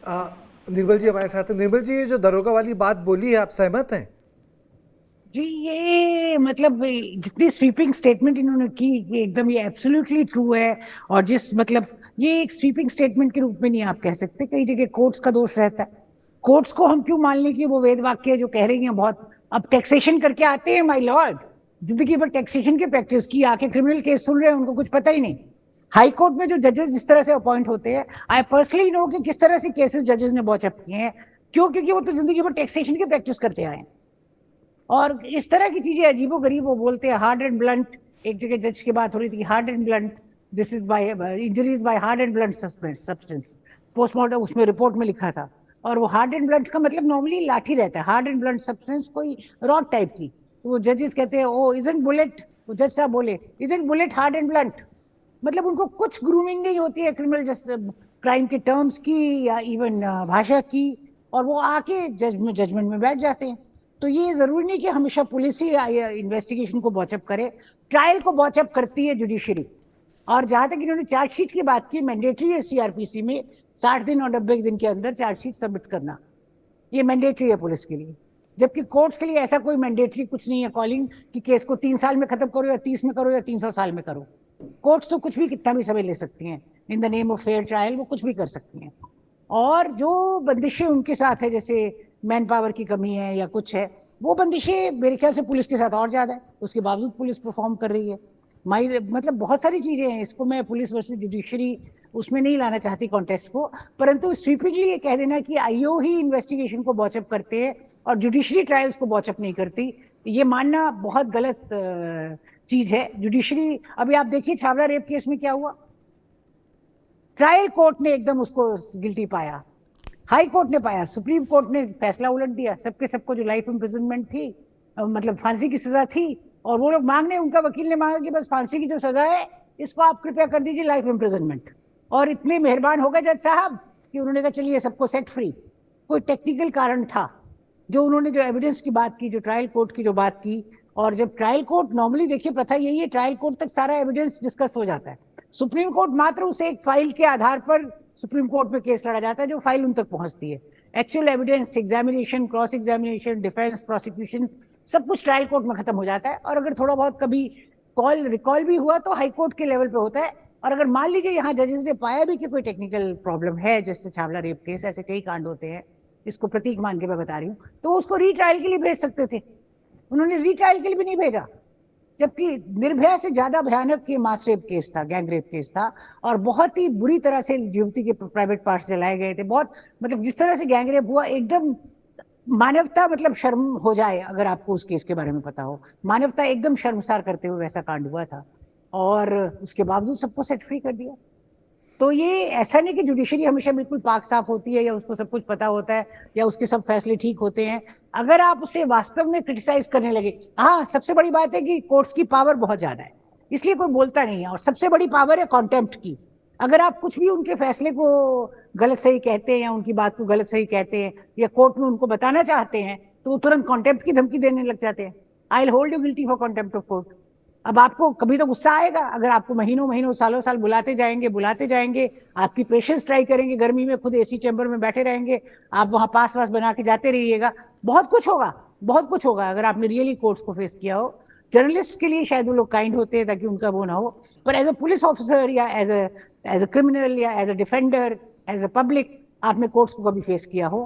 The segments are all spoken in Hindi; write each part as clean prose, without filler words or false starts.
निर्मल जी हमारे साथ हैं। निर्मल जी, ये जो दरोगा वाली बात बोली है, आप सहमत हैं? जी, ये मतलब जितनी स्वीपिंग स्टेटमेंट इन्होंने की कि एकदम ये एब्सोल्युटली ट्रू है। और जिस मतलब ये एक स्वीपिंग स्टेटमेंट के रूप में नहीं आप कह सकते, कई जगह कोर्ट्स का दोष रहता है। कोर्ट्स को हम क्यों मान लें कि वो वेद वाक्य जो कह रही हैं बहुत। अब टैक्सेशन करके आते हैं माय लॉर्ड, जिंदगी भर टैक्सेशन की प्रैक्टिस की, आके क्रिमिनल केस सुन रहे हैं, उनको कुछ पता ही नहीं। हाई कोर्ट में जो जजेस जिस तरह से अपॉइंट होते हैं, आई पर्सनली नो कि किस तरह से केसेस जजेस ने बॉचअप किए हैं। क्यों? क्योंकि वो तो जिंदगी भर टैक्सेशन की प्रैक्टिस करते आए हैं। और इस तरह की चीजें अजीबो गरीब वो बोलते हैं, हार्ड एंड ब्लंट। एक जगह जज की बात हो रही थी, hard and blunt, this is by injuries by hard and blunt substance. Postmortem उसमें रिपोर्ट में लिखा था। और वो हार्ड एंड ब्लंट का मतलब नॉर्मली लाठी रहता है, हार्ड एंड ब्लंट सब्सटेंस कोई रॉड टाइप की। तो वो जजेस कहते हैं ओ इजंट बुलेट, वो जज साहब बोले isn't bullet hard and blunt. मतलब उनको कुछ ग्रूमिंग नहीं होती है क्रिमिनल क्राइम के टर्म्स की या इवन भाषा की। और वो आके जजमेंट में बैठ जाते हैं। तो ये जरूरी नहीं कि हमेशा पुलिस ही इन्वेस्टिगेशन को बॉचअप करे। ट्रायल को बॉचअप करती है जुडिशरी। और जहां तक इन्होंने चार्जशीट की बात की, मैंडेटरी है सीआरपीसी में 60 दिन और 90 दिन के अंदर चार्जशीट सबमिट करना। ये मैंडेटरी है पुलिस के लिए। जबकि कोर्ट्स के लिए ऐसा कोई मैंडेटरी कुछ नहीं है कॉलिंग कि केस को 3 साल में खत्म करो या 30 में करो या 300 साल में करो। कोर्ट्स तो कुछ भी कितना भी समय ले सकती हैं। In the name of fair trial वो कुछ भी कर सकती हैं। और जो बंदिशें उनके साथ है, जैसे मैन पावर की कमी है या कुछ है, वो बंदिशें मेरे ख्याल से पुलिस के साथ और ज्यादा है। उसके बावजूद पुलिस परफॉर्म कर रही है। माई मतलब बहुत सारी चीजें हैं, इसको मैं पुलिस वर्सेस जुडिशरी उसमें नहीं लाना चाहती कॉन्टेस्ट को। परंतु स्वीपिंगली ये कह देना कि आईओ ही इन्वेस्टिगेशन को बॉचअप करते हैं और जुडिशरी ट्रायल्स को बॉचअप नहीं करती, ये मानना बहुत गलत चीज है। जुडिशरी, अभी आप देखिए छावला रेप केस में क्या हुआ। ट्रायल कोर्ट ने एकदम उसको गिल्टी पाया, हाई कोर्ट ने पाया, सुप्रीम कोर्ट ने फैसला उलट दिया। सबके सबको जो लाइफ इम्प्रिजनमेंट थी, मतलब फांसी की सजा थी, और वो लोग मांगने, उनका वकील ने मांगा कि बस फांसी की जो सजा है इसको आप कृपया कर दीजिए लाइफ इम्प्रिजनमेंट। और इतने मेहरबान हो गए जज साहब कि उन्होंने कहा चलिए सबको सेट फ्री। कोई टेक्निकल कारण था जो उन्होंने जो एविडेंस की बात की, जो ट्रायल कोर्ट की जो बात की। और जब ट्रायल कोर्ट, नॉर्मली देखिए प्रथा यही है, ट्रायल कोर्ट तक सारा एविडेंस डिस्कस हो जाता है। सुप्रीम कोर्ट मात्र उस एक फाइल के आधार पर सुप्रीम कोर्ट में केस लड़ा जाता है जो फाइल उन तक पहुंचती है। Actual evidence, examination, cross examination, defence, prosecution, सब कुछ ट्रायल कोर्ट में खत्म हो जाता है। और अगर थोड़ा बहुत कभी कॉल रिकॉल भी हुआ तो हाई कोर्ट के लेवल पे होता है। और अगर मान लीजिए यहाँ जजेस ने पाया भी कि कोई टेक्निकल प्रॉब्लम है, जैसे छावला रेप केस, ऐसे कई कांड होते हैं, इसको प्रतीक मान के मैं बता रही हूँ, तो वो उसको रीट्रायल के लिए भेज सकते थे। उन्होंने रीट्रायल के लिए भी नहीं भेजा। जबकि निर्भया से ज्यादा भयानक ये मास रेप केस था, गैंग रेप केस था। और बहुत ही बुरी तरह से युवती के प्राइवेट पार्ट्स जलाए गए थे, बहुत मतलब जिस तरह से गैंग रेप हुआ एकदम मानवता, मतलब शर्म हो जाए अगर आपको उस केस के बारे में पता हो। मानवता एकदम शर्मसार करते हुए वैसा कांड हुआ था। और उसके बावजूद सबको सेट फ्री कर दिया। तो ये ऐसा नहीं कि जुडिशरी हमेशा बिल्कुल पाक साफ होती है या उसको सब कुछ पता होता है या उसके सब फैसले ठीक होते हैं। अगर आप उसे वास्तव में क्रिटिसाइज करने लगे, हाँ सबसे बड़ी बात है कि कोर्ट्स की पावर बहुत ज्यादा है, इसलिए कोई बोलता नहीं है। और सबसे बड़ी पावर है कॉन्टेम्प्ट की। अगर आप कुछ भी उनके फैसले को गलत सही कहते हैं या उनकी बात को गलत सही कहते हैं या कोर्ट में उनको बताना चाहते हैं, तो वो तुरंत कॉन्टेम्प्ट की धमकी देने लग जाते हैं। I will hold you guilty for contempt of court. अब आपको कभी तो गुस्सा आएगा, अगर आपको महीनों महीनों सालों साल बुलाते जाएंगे, आपकी पेशेंस ट्राई करेंगे, गर्मी में खुद एसी चैम्बर में बैठे रहेंगे, आप वहां पास वास बना के जाते रहिएगा। बहुत कुछ होगा, बहुत कुछ होगा अगर आपने रियली कोर्ट्स को फेस किया हो। जर्नलिस्ट के लिए शायद वो लोग काइंड होते हैं ताकि उनका वो ना हो। पर एज अ पुलिस ऑफिसर या एज अ क्रिमिनल या as a defender, as a public, आपने कोर्ट्स को कभी फेस किया हो,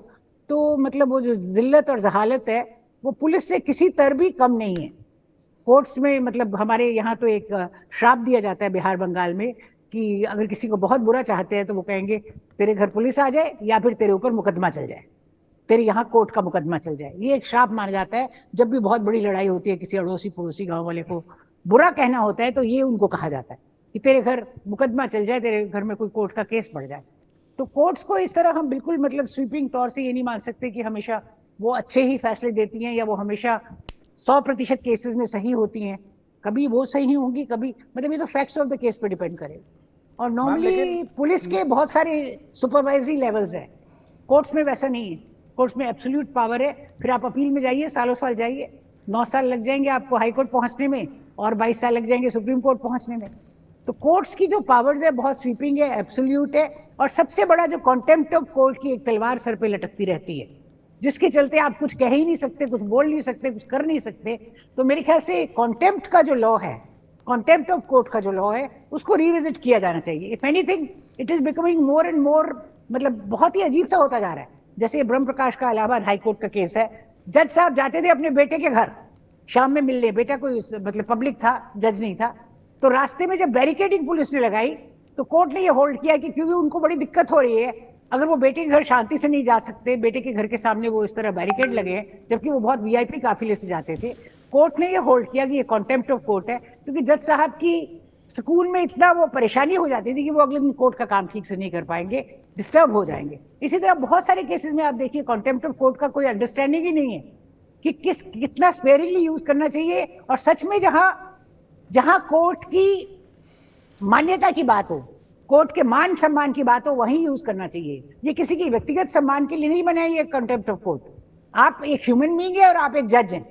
तो मतलब वो जो जिल्लत और जहालत है वो पुलिस से किसी तरह भी कम नहीं है। कोर्ट्स में मतलब हमारे यहाँ तो एक श्राप दिया जाता है बिहार बंगाल में, कि अगर किसी को बहुत बुरा चाहते हैं तो वो कहेंगे तेरे घर पुलिस आ जाए या फिर तेरे ऊपर मुकदमा चल जाए, तेरे यहाँ कोर्ट का मुकदमा चल जाए। ये एक श्राप माना जाता है। जब भी बहुत बड़ी लड़ाई होती है, किसी अड़ोसी पड़ोसी गांव वाले को बुरा कहना होता है, तो ये उनको कहा जाता है कि तेरे घर मुकदमा चल जाए, तेरे घर में कोई कोर्ट का केस पड़ जाए। तो कोर्ट्स को इस तरह हम बिल्कुल मतलब स्वीपिंग तौर से ये नहीं मान सकते कि हमेशा वो अच्छे ही फैसले देती हैं या वो हमेशा 100% केसेस में सही होती हैं। कभी वो सही होंगी, कभी मतलब ये तो फैक्ट्स ऑफ द केस पे डिपेंड करेगा। और मैम लेकिन नॉर्मली पुलिस के बहुत सारे सुपरवाइजरी लेवल्स हैं, कोर्ट्स में वैसा नहीं है। कोर्ट्स में एब्सोल्यूट पावर है। फिर आप अपील में जाइए, सालों साल जाइए, 9 साल लग जाएंगे आपको हाई कोर्ट पहुंचने में और 22 साल लग जाएंगे सुप्रीम कोर्ट पहुंचने में। तो कोर्ट्स की जो पावर्स है बहुत स्वीपिंग है, एब्सोल्यूट है, और सबसे बड़ा जो कॉन्टेम्प्ट ऑफ कोर्ट की एक तलवार सर पे लटकती रहती है, जिसके चलते आप कुछ कह ही नहीं सकते, कुछ बोल नहीं सकते, कुछ कर नहीं सकते। तो मेरे ख्याल से कॉन्टेम्प्ट का जो लॉ है, कॉन्टेम्प्ट ऑफ कोर्ट का जो लॉ है, उसको रिविजिट किया जाना चाहिए। If anything it is becoming more and more, मतलब बहुत ही अजीब सा होता जा रहा है। जैसे ब्रह्म प्रकाश का इलाहाबाद हाई कोर्ट का केस है, जज साहब जाते थे अपने बेटे के घर शाम में मिलने, बेटा कोई मतलब पब्लिक था, जज नहीं था, तो रास्ते में जब बैरिकेडिंग पुलिस ने लगाई तो कोर्ट ने ये होल्ड किया कि क्योंकि उनको बड़ी दिक्कत हो रही है, अगर वो बेटे के घर शांति से नहीं जा सकते, बेटे के घर के सामने वो इस तरह बैरिकेड लगे हैं, जबकि वो बहुत वीआईपी काफिले से जाते थे, कोर्ट ने ये होल्ड किया कि ये कॉन्टेम्प्ट ऑफ कोर्ट है, क्योंकि जज साहब की सुकून में इतना वो परेशानी हो जाती थी कि वो अगले दिन कोर्ट का काम ठीक से नहीं कर पाएंगे, डिस्टर्ब हो जाएंगे। इसी तरह बहुत सारे केसेस में आप देखिए कॉन्टेम्प्ट ऑफ कोर्ट का कोई अंडरस्टैंडिंग ही नहीं है कि कितना स्पेयरिंगली यूज करना चाहिए, और सच में जहां कोर्ट की मान्यता की बात हो, कोर्ट के मान सम्मान की बात हो, वहीं यूज करना चाहिए। ये किसी की व्यक्तिगत सम्मान के लिए नहीं बनाई है कॉन्टेम्प्ट ऑफ कोर्ट। आप एक ह्यूमन बीइंग है और आप एक जज हैं।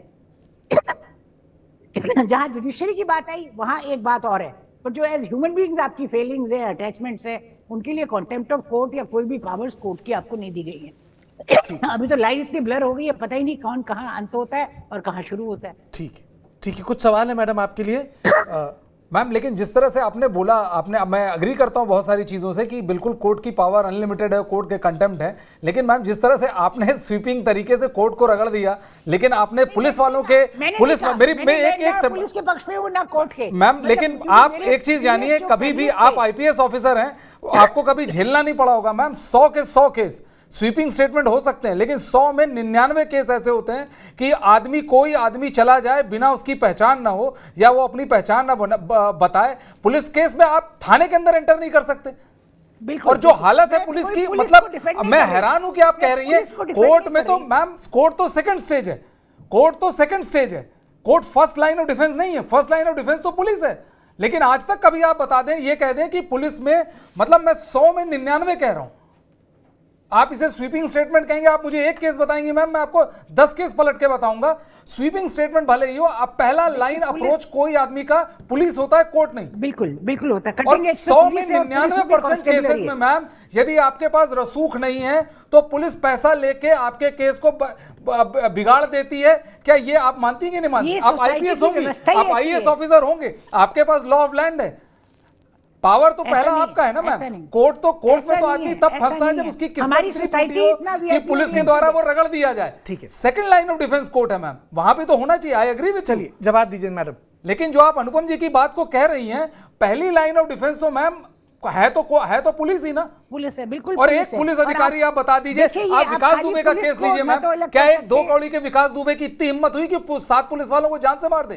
जहां जुडिशरी की बात आई वहां एक बात और है, पर जो एज ह्यूमन बीइंग्स आपकी फीलिंग्स है, अटैचमेंट्स है, उनके लिए कॉन्टेम्प्ट ऑफ कोर्ट या कोई भी पावर्स कोर्ट की आपको नहीं दी गई है। अभी तो लाइन इतनी ब्लर हो गई है, पता ही नहीं कौन कहाँ अंत होता है और कहाँ शुरू होता है। ठीक है, कुछ सवाल है मैडम आपके लिए? मैम, लेकिन जिस तरह से आपने बोला, मैं अग्री करता हूं बहुत सारी चीज़ों से कि बिल्कुल कोर्ट की पावर अनलिमिटेड है, कोर्ट के कंटेम्प्ट है, लेकिन मैम जिस तरह से आपने स्वीपिंग तरीके से कोर्ट को रगड़ दिया, लेकिन आपने पुलिस वालों के पुलिस पुलिस के पक्ष में हूं ना कोर्ट के। मैम लेकिन आप एक चीज जानिए, कभी भी आप आईपीएस ऑफिसर हैं, आपको कभी झेलना नहीं पड़ा होगा मैम। 100 के 100 केस स्वीपिंग स्टेटमेंट हो सकते हैं, लेकिन 100 में 99 केस ऐसे होते हैं कि कोई आदमी चला जाए बिना उसकी पहचान ना हो, या वो अपनी पहचान ना बताए। पुलिस केस में आप थाने के अंदर एंटर नहीं कर सकते। और जो हालत है पुलिस की, मतलब मैं हैरान हूं कि आप कह रही हैं कोर्ट में तो मैम, कोर्ट तो सेकंड स्टेज है, court first line of defence नहीं है। फर्स्ट लाइन ऑफ डिफेंस तो पुलिस है। लेकिन आज तक कभी आप बता दें, ये कह दें कि पुलिस में, मतलब मैं 100 में 99 कह रहा हूं, आप इसे स्वीपिंग स्टेटमेंट कहेंगे। आप मुझे एक केस बताएंगे मैम, मैं आपको 10 केस पलट के बताऊंगा। स्वीपिंग स्टेटमेंट भले ही हो, आप पहला लाइन अप्रोच कोई आदमी का पुलिस होता है, कोर्ट नहीं। बिल्कुल होता है। और 100 में 99% केसेस में मैम, यदि आपके पास रसूख नहीं है तो पुलिस पैसा लेके आपके केस को बिगाड़ देती है। क्या ये आप मानती कि नहीं मानती? आप आईपीएस होंगे, आप आईएएस ऑफिसर होंगे, आपके पास लॉ ऑफ लैंड है, पावर तो पहला आपका है ना मैम। कोर्ट में तो आदमी तब फंसता है जब उसकी किस्मत इतनी टूटी हो कि पुलिस के द्वारा वो रगड़ दिया जाए। ठीक है, second line of defence court है मैम, वहां पे तो होना चाहिए। I agree with. चलिए जवाब दीजिए मैडम। लेकिन जो आप अनुपम जी की बात को कह रही हैं, पहली लाइन ऑफ डिफेंस तो मैम है तो पुलिस ही ना। पुलिस है, बिल्कुल। और एक पुलिस अधिकारी आप बता दीजिए, आप विकास दुबे का केस लीजिए मैम। क्या 2 करोड़ के विकास दुबे की इतनी हिम्मत हुई कि 7 पुलिस वालों को जान से मार दे,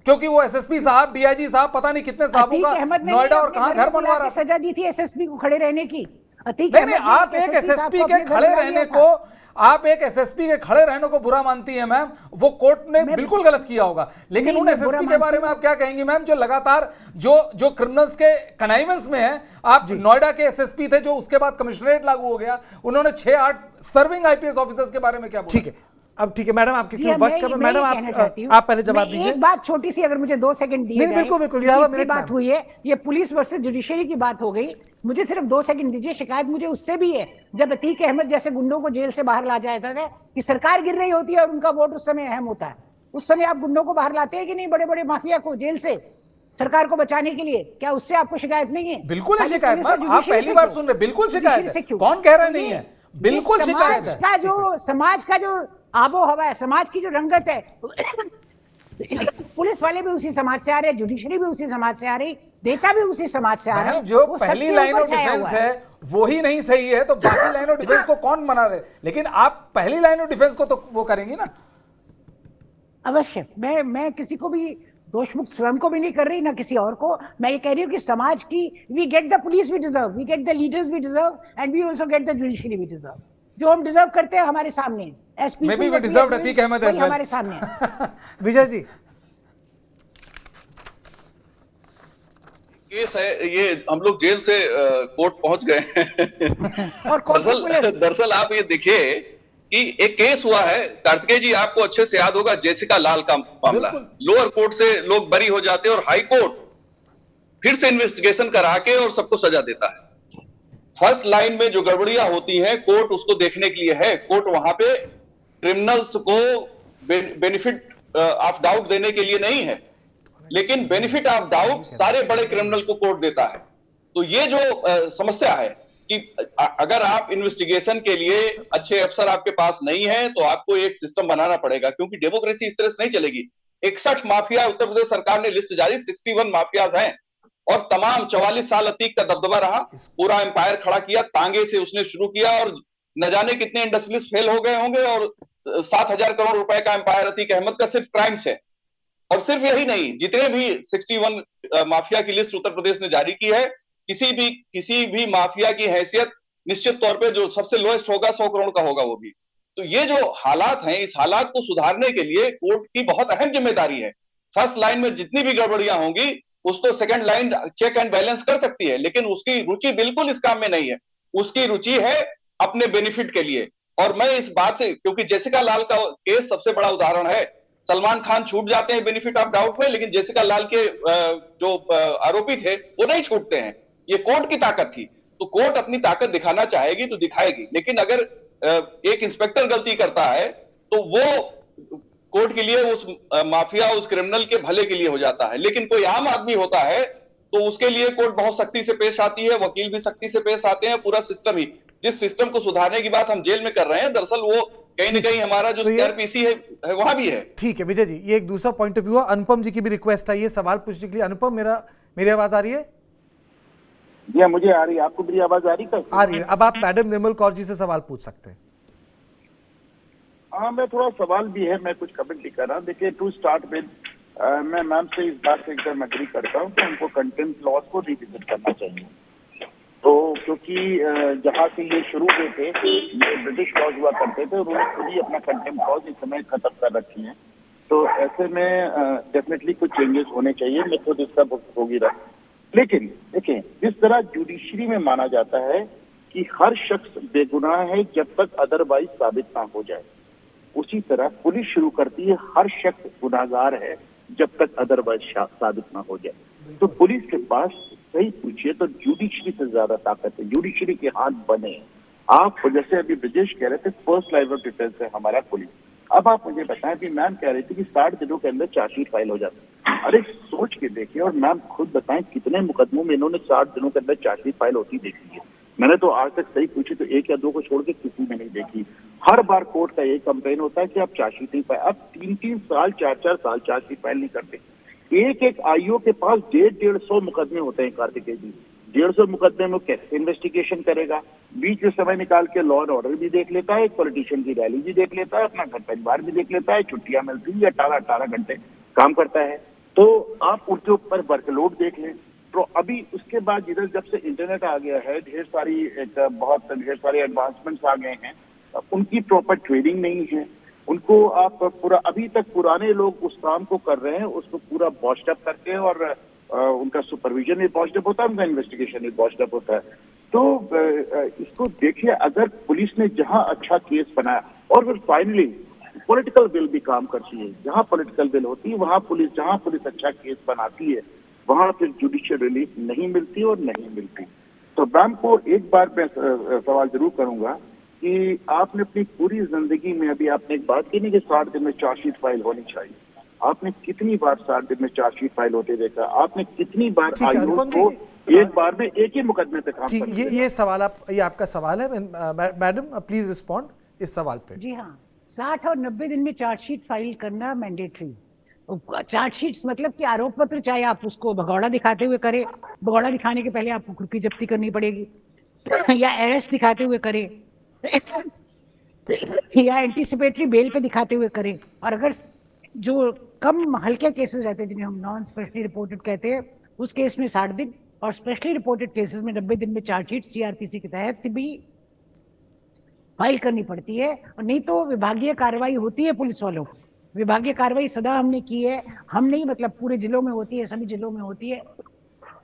क्योंकि वो एसएसपी साहब, डीआईजी साहब, पता नहीं कितने साहबों का नोएडा और कहां घर बनवा रहा था। सजा दी थी एसएसपी को खड़े रहने की। नहीं, आप एक एसएसपी के खड़े रहने को, आप एक एसएसपी के खड़े रहने को बुरा मानती है मैम, वो कोर्ट ने बिल्कुल गलत किया होगा। लेकिन उन एसएसपी के बारे में आप क्या कहेंगी मैम, जो लगातार जो क्रिमिनल्स के कनाइवेंस में है? आप नोएडा के एसएसपी थे, जो उसके बाद कमिश्नरेट लागू हो गया, उन्होंने 6-8 सर्विंग आईपीएस ऑफिसर्स के बारे में क्या बोला? ठीक है, अब ठीक है मैडम, आपकी वक्त कम है। मैडम आप पहले जवाब दीजिए। एक बात छोटी सी, अगर मुझे 2 सेकंड दिए जाए। बिल्कुल मेरी बात हुई है, ये पुलिस वर्सेस जुडिशरी की बात हो गई, मुझे सिर्फ 2 सेकंड दीजिए। शिकायत मुझे उससे भी है, जब अतीक अहमद जैसे गुंडों को जेल से बाहर ला जाता था कि सरकार गिर रही होती है और उनका वोट उस समय अहम होता है। उस समय आप गुंडों को बाहर लाते हैं कि नहीं, बड़े बड़े माफिया को जेल से सरकार को बचाने के लिए? क्या उससे आपको शिकायत नहीं है? बिल्कुल है शिकायत, आप पहली बार सुन रहे। बिल्कुल शिकायत है, कौन कह रहा नहीं है? बिल्कुल शिकायत है। समाज का जो आबो हवा है, समाज की जो रंगत है, पुलिस वाले भी उसी समाज से आ रहे हैं, जुडिशरी भी उसी समाज से आ रही, नेता भी उसी समाज से आ रहे हैं। जो पहली लाइन ऑफ डिफेंस है वो ही नहीं सही है, तो बाकी लाइन ऑफ डिफेंस को कौन मना रहे? लेकिन आप पहली लाइन ऑफ डिफेंस को तो वो करेंगी ना। अवश्य, मैं किसी को भी दोषमुक्त स्वयं को भी नहीं कर रही, ना किसी और को। मैं ये कह रही हूँ कि समाज की, we get the police we deserve, we get the leaders we deserve, and we also get the judiciary we deserve. जो हम डिजर्व करते हैं हमारे सामने, may be we deserve Atiq Ahmed as well, हमारे सामने। विजय जी, केस है ये, हम लोग जेल से कोर्ट पहुंच गए हैं। और दरअसल आप ये देखिए कि एक केस हुआ है, कार्तिकेय जी आपको अच्छे से याद होगा, जेसिका लाल का मामला। लोअर कोर्ट से लोग बरी हो जाते हैं और हाई कोर्ट फिर से इन्वेस्टिगेशन करा के और सबको सजा देता है। फर्स्ट लाइन में जो गड़बड़ियां होती हैं कोर्ट उसको देखने के लिए है। कोर्ट वहां पे क्रिमिनल्स को बेनिफिट ऑफ डाउट देने के लिए नहीं है, लेकिन बेनिफिट ऑफ डाउट सारे बड़े क्रिमिनल को कोर्ट देता है। तो ये जो समस्या है कि अगर आप इन्वेस्टिगेशन के लिए अच्छे अफसर आपके पास नहीं है तो आपको एक सिस्टम बनाना पड़ेगा, क्योंकि डेमोक्रेसी इस तरह से नहीं चलेगी। 61 माफिया उत्तर प्रदेश सरकार ने लिस्ट जारी, 61 माफियाज हैं और तमाम 44 साल अतीक का दबदबा रहा, पूरा एम्पायर खड़ा किया, तांगे से उसने शुरू किया और न जाने कितने इंडस्ट्रियलिस्ट फेल हो गए होंगे और 7,000 करोड़ रुपए का एम्पायर अतीक अहमद का सिर्फ क्राइम्स है। और सिर्फ यही नहीं, जितने भी 61 माफिया की लिस्ट उत्तर प्रदेश ने जारी की है, किसी भी माफिया की हैसियत निश्चित तौर पे जो सबसे लोएस्ट होगा 100 करोड़ का होगा वो भी। तो ये जो हालात हैं, इस हालात को सुधारने के लिए कोर्ट की बहुत अहम जिम्मेदारी है। फर्स्ट लाइन में जितनी भी गड़बड़ियां होंगी उसको second line check and balance कर सकती है, लेकिन उसकी रुचि बिल्कुल इस काम में नहीं है। उसकी रुचि है अपने बेनिफिट के लिए। और मैं इस बात से, क्योंकि जेसिका लाल का केस सबसे बड़ा उदाहरण है, सलमान खान छूट जाते हैं बेनिफिट ऑफ डाउट में, लेकिन जेसिका लाल के जो आरोपी थे वो नहीं छूटते हैं। ये कोर्ट की ताकत थी। तो कोर्ट अपनी ताकत दिखाना चाहेगी तो दिखाएगी, लेकिन अगर एक इंस्पेक्टर गलती करता है तो वो कोर्ट के लिए उस माफिया, उस क्रिमिनल के भले के लिए हो जाता है। लेकिन कोई आम आदमी होता है तो उसके लिए कोर्ट बहुत सख्ती से पेश आती है, वकील भी सख्ती से पेश आते हैं, पूरा सिस्टम ही। जिस सिस्टम को सुधारने की बात हम जेल में कर रहे हैं, दरअसल वो कहीं ना कहीं हमारा जो सीआरपीसी है वहां भी है। ठीक है विजय जी, ये एक दूसरा पॉइंट ऑफ व्यू है। अनुपम जी की भी रिक्वेस्ट आई है सवाल पूछने के लिए। अनुपम, मेरी आवाज आ रही है? जी हाँ, मुझे आ रही है। आपको मेरी आवाज आ रही है? आ रही है। अब आप मैडम निर्मल कौर जी से सवाल पूछ सकते हैं। हाँ, मैं थोड़ा सवाल भी है, मैं कुछ कमेंट नहीं कर रहा। देखिए, टू स्टार्ट विद मैं मैम से इस बात से एकदम एग्री करता हूँ कि उनको कंटेम्प्ट लॉज को रिविजिट करना चाहिए। तो क्योंकि जहाँ से ये शुरू हुए थे, ये ब्रिटिश लॉज हुआ करते थे, उन्होंने खुद ही अपना कंटेम्प्ट लॉज इस समय खत्म कर रखी है। तो ऐसे में डेफिनेटली कुछ चेंजेस होने चाहिए। मैं खुद इसका भुगतभोगी रहा। लेकिन देखिए, जिस तरह जुडिशरी में माना जाता है कि हर शख्स बेगुनाह है जब तक अदरवाइज साबित ना हो जाए, उसी तरह पुलिस शुरू करती है हर शख्स गुनाहगार है जब तक अदरवाइज साबित ना हो जाए। तो पुलिस के पास सही पूछिए तो जुडिशरी से ज्यादा ताकत है, जुडिशरी के हाथ बने। आप जैसे अभी ब्रजेश कह रहे थे, फर्स्ट लाइन ऑफ डिफेंस है हमारा पुलिस। अब आप मुझे बताएं कि मैम कह रही थी कि 60 दिनों के अंदर चार्जशीट फाइल हो जाती है। अरे सोच के देखिए, और मैम खुद बताएं कितने मुकदमों में इन्होंने 60 दिनों के अंदर चार्जशीट फाइल होती देखी है। मैंने तो आज तक सही पूछी तो 1 या 2 को छोड़ के किसी में नहीं देखी। हर बार कोर्ट का एक कंप्लेन होता है कि आप चार्जशीट नहीं पाए। अब 3-3 साल 4-4 साल चार्जशीट फाइल नहीं करते। एक आईओ के पास 150 मुकदमे होते हैं कार्तिकेय जी। 150 मुकदमे में कैसे इन्वेस्टिगेशन करेगा? बीच में समय निकाल के लॉ एंड ऑर्डर भी देख लेता है, एक पॉलिटिशियन की रैली भी देख लेता है, अपना घर परिवार भी देख लेता है, छुट्टियां मिलती है, 18 घंटे काम करता है। तो आप उसके ऊपर वर्कलोड देख लें। तो अभी उसके बाद इधर जब से इंटरनेट आ गया है, ढेर सारे एडवांसमेंट्स आ गए हैं, उनकी प्रॉपर ट्रेनिंग नहीं है। उनको आप पूरा, अभी तक पुराने लोग उस काम को कर रहे हैं, उसको पूरा बॉस्ड अप करके, और उनका सुपरविजन भी बॉस्ड अप होता है, उनका इन्वेस्टिगेशन भी बॉस्ड अप होता है। तो इसको देखिए, अगर पुलिस ने जहां अच्छा केस बनाया, और फिर फाइनली पॉलिटिकल विल भी काम करती है। जहां पॉलिटिकल विल होती है वहां पुलिस, जहां पुलिस अच्छा केस बनाती है वहां फिर जुडिशियल रिलीफ नहीं मिलती और नहीं मिलती। तो मैम को एक बार मैं सवाल जरूर करूंगा कि आपने अपनी पूरी जिंदगी में, अभी आपने एक बात की नहीं कि 60 दिन में चार्जशीट फाइल होनी चाहिए, आपने कितनी बार 60 दिन में चार्जशीट फाइल होते देखा? आपने कितनी बार आईओ को एक बार में एक ही मुकदमे पे काम करते? ये सवाल ये आपका सवाल है मैडम, प्लीज रिस्पॉन्ड इस सवाल पे। जी हाँ, 60 और 90 दिन में चार्जशीट फाइल करना मैंडेटरी। चार्जशीट मतलब कि आरोप पत्र चाहे आप उसको भगौड़ा दिखाते हुए करें, भगौड़ा दिखाने के पहले आपको खुद की जब्ती करनी पड़ेगी, या अरेस्ट दिखाते हुए करें, या एंटीसिपेटरी बेल पे दिखाते हुए करें। और अगर जो कम हल्के केसेस रहते हैं जिन्हें हम नॉन स्पेशली रिपोर्टेड कहते हैं, उस केस में 60 दिन, और स्पेशली रिपोर्टेड केसेस में 90 दिन में चार्जशीट सीआरपीसी के तहत भी फाइल करनी पड़ती है। और नहीं तो विभागीय कार्रवाई होती है पुलिस वालों को। विभागीय कार्रवाई सदा हमने की है, हम नहीं, मतलब पूरे जिलों में होती है, सभी जिलों में होती है,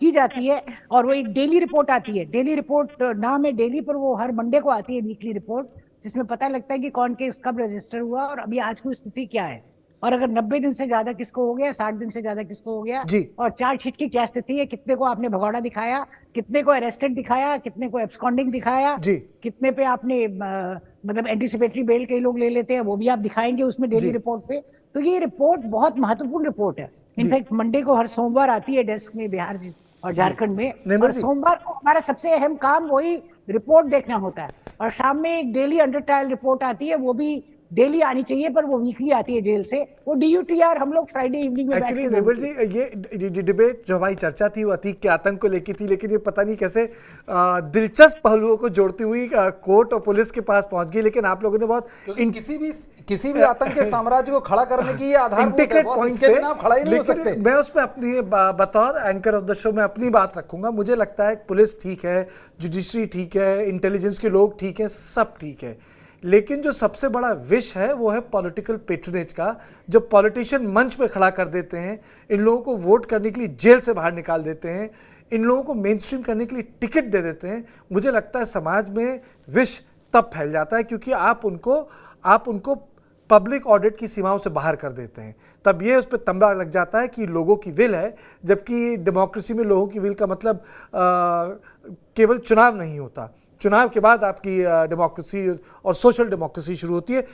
की जाती है। और वो एक डेली रिपोर्ट आती है, डेली रिपोर्ट नाम है डेली, पर वो हर मंडे को आती है वीकली रिपोर्ट, जिसमें पता लगता है कि कौन केस कब रजिस्टर हुआ और अभी आज की स्थिति क्या है। और अगर 90 दिन से ज्यादा किसको हो गया, 60 दिन से ज्यादा किसको हो गया, जी। और चार्जशीट की क्या स्थिति है, कितने को आपने भगौड़ा दिखाया, कितने को अरेस्टेड दिखाया, कितने को एब्सकॉन्डिंग दिखाया, जी। कितने पे आपने मतलब एंटीसिपेटरी बेल कई लोग ले लेते हैं, वो भी आप दिखाएंगे उसमें डेली रिपोर्ट पे। तो ये रिपोर्ट बहुत महत्वपूर्ण रिपोर्ट है। इनफैक्ट मंडे को हर सोमवार आती है डेस्क में बिहार और झारखंड में, निर्मल और जी। सोमवार को हमारा सबसे अहम काम वही रिपोर्ट देखना होता है। और शाम में एक डेली अंडर ट्रायल रिपोर्ट आती है, वो भी डेली आनी चाहिए, पर वो वीकली आती है जेल से। वो DUTR हम लोग फ्राइडे इवनिंग में बैठ एक्चुअली के निर्मल जी, ये डिबेट जो हमारी चर्चा थी वो अतीक के आतंक को लेकर थी, लेकिन ये पता नहीं कैसे दिलचस्प पहलुओं को जोड़ती हुई कोर्ट और पुलिस के पास पहुंच गई। लेकिन आप लोगों ने बहुत किसी भी आतंक के साम्राज्य को खड़ा करने की ये आधारभूत है इंटीग्रेट बॉस, पॉइंट इसके से, बिना आप खड़ा ही नहीं हो सकते। लेकिन मैं उसमें अपनी बतौर एंकर ऑफ द शो में अपनी बात रखूंगा। मुझे लगता है पुलिस ठीक है, जुडिशरी ठीक है, इंटेलिजेंस के लोग ठीक है, सब ठीक है, लेकिन जो सबसे बड़ा विष है वो है पॉलिटिकल पेट्रोनेज का। जो पॉलिटिशियन मंच पे खड़ा कर देते हैं, इन लोगों को वोट करने के लिए जेल से बाहर निकाल देते हैं, इन लोगों को मेन स्ट्रीम करने के लिए टिकट दे देते हैं। मुझे लगता है समाज में विष तब फैल जाता है क्योंकि आप उनको पब्लिक ऑडिट की सीमाओं से बाहर कर देते हैं। तब ये उस पर तंबा लग जाता है कि लोगों की विल है, जबकि डेमोक्रेसी में लोगों की विल का मतलब केवल चुनाव नहीं होता। चुनाव के बाद आपकी डेमोक्रेसी और सोशल डेमोक्रेसी शुरू होती है।